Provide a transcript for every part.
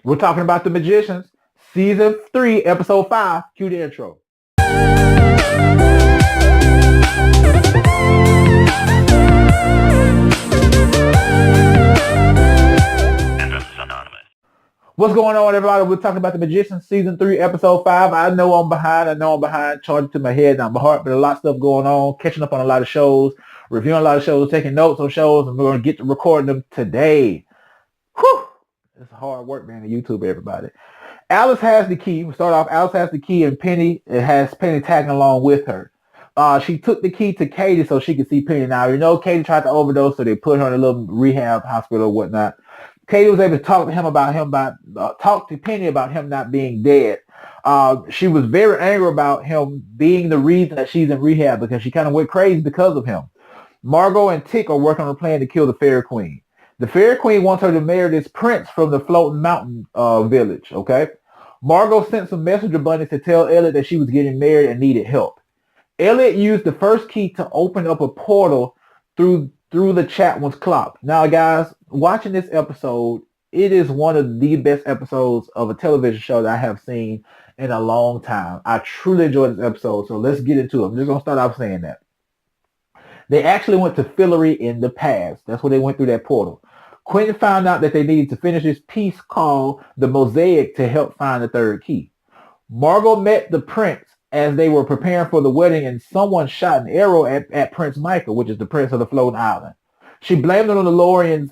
We're talking about The Magicians, Season 3, Episode 5. Cue the intro. What's going on, everybody? We're talking about The Magicians, Season 3, Episode 5. I know I'm behind, charged to my head, not my heart, but a lot of stuff going on, catching up on a lot of shows, reviewing a lot of shows, taking notes on shows, and we're going to get to recording them today. Whew! It's hard work being a YouTuber, everybody. Alice has the key. We start off, Alice has the key, and Penny has Penny tagging along with her. She took the key to Katie so she could see Penny. Now, you know, Katie tried to overdose, so they put her in a little rehab hospital or whatnot. Katie was able to talk to Penny about him not being dead. She was very angry about him being the reason that she's in rehab because she kind of went crazy because of him. Margot and Tick are working on a plan to kill the Fairy Queen. The Fairy Queen wants her to marry this prince from the floating mountain village, okay? Margot sent some messenger bunnies to tell Elliot that she was getting married and needed help. Elliot used the first key to open up a portal through the Chatwin's clock. Now, guys, watching this episode, it is one of the best episodes of a television show that I have seen in a long time. I truly enjoyed this episode, so let's get into it. I'm just going to start off saying that. They actually went to Fillory in the past. That's where they went through that portal. Quentin found out that they needed to finish this piece called the Mosaic to help find the third key. Margot met the prince as they were preparing for the wedding, and someone shot an arrow at Prince Michael, which is the prince of the floating island. She blamed it on the Lorians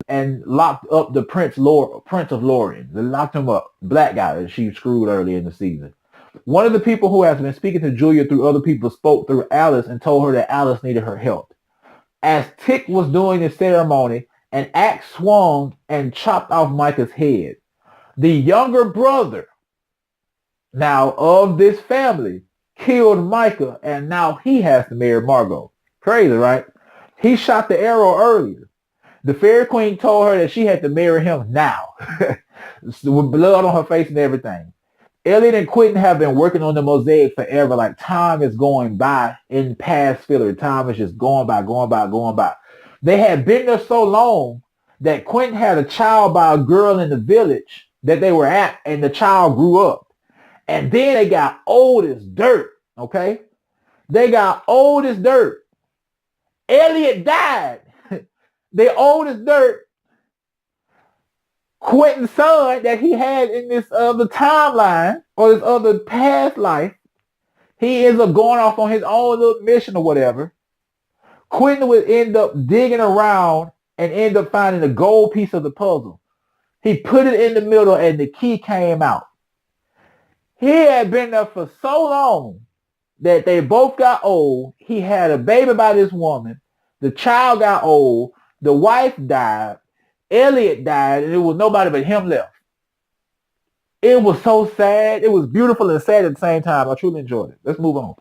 and locked up the Prince of Lorien. They locked him up. Black guy that she screwed early in the season. One of the people who has been speaking to Julia through other people spoke through Alice and told her that Alice needed her help. As Tick was doing the ceremony, an axe swung and chopped off Micah's head. The younger brother, now of this family, killed Micah, and now he has to marry Margot. Crazy, right? He shot the arrow earlier. The Fairy Queen told her that she had to marry him now, with blood on her face and everything. Elliot and Quentin have been working on the Mosaic forever. Like, time is going by in past Fillory. Time is just going by. They had been there so long that Quentin had a child by a girl in the village that they were at, and the child grew up. And then they got old as dirt, okay? They got old as dirt. Elliot died. They old as dirt. Quentin's son that he had in this other timeline or this other past life, he ends up going off on his own little mission or whatever. Quentin would end up digging around and end up finding a gold piece of the puzzle. He put it in the middle and the key came out. He had been there for so long that they both got old. He had a baby by this woman. The child got old. The wife died. Elliot died, and it was nobody but him left. It was so sad. It was beautiful and sad at the same time. I truly enjoyed it. Let's move on.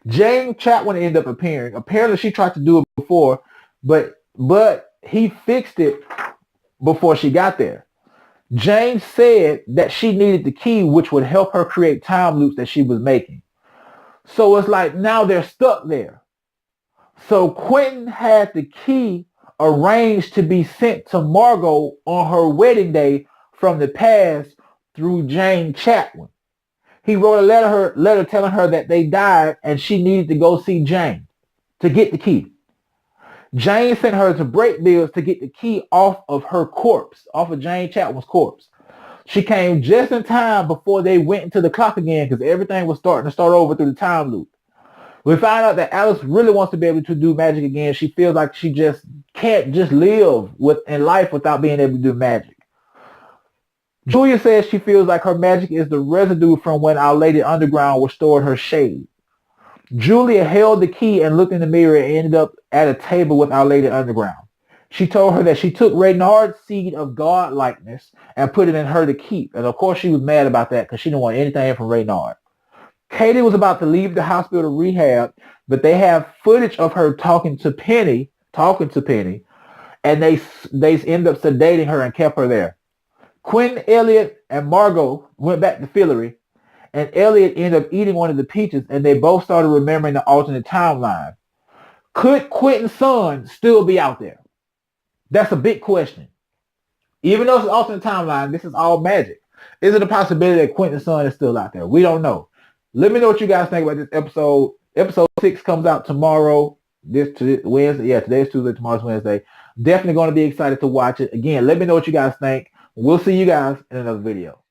Jane Chatwin ended up appearing. Apparently, she tried to do it before, but he fixed it before she got there. Jane said that she needed the key, which would help her create time loops that she was making. So it's like now they're stuck there. So Quentin had the key arranged to be sent to Margot on her wedding day from the past through Jane Chatwin. He wrote a letter telling her that they died and she needed to go see Jane to get the key. Jane sent her to Breakbills to get the key off of her corpse, off of Jane Chatwin's corpse. She came just in time before they went into the clock again because everything was starting to start over through the time loop. We find out that Alice really wants to be able to do magic again. She feels like she just can't just live in life without being able to do magic. Julia says she feels like her magic is the residue from when Our Lady Underground restored her shade. Julia held the key and looked in the mirror and ended up at a table with Our Lady Underground. She told her that she took Reynard's seed of godlikeness and put it in her to keep. And of course she was mad about that because she didn't want anything from Reynard. Katie was about to leave the hospital to rehab, but they have footage of her talking to Penny, and they end up sedating her and kept her there. Quentin, Elliot, and Margot went back to Fillory, and Elliot ended up eating one of the peaches, and they both started remembering the alternate timeline. Could Quentin's son still be out there? That's a big question. Even though it's an alternate timeline, this is all magic. Is it a possibility that Quentin's son is still out there? We don't know. Let me know what you guys think about this episode. Episode 6 comes out tomorrow. This Wednesday. Yeah, today's Tuesday, tomorrow's Wednesday. Definitely going to be excited to watch it. Again, let me know what you guys think. We'll see you guys in another video.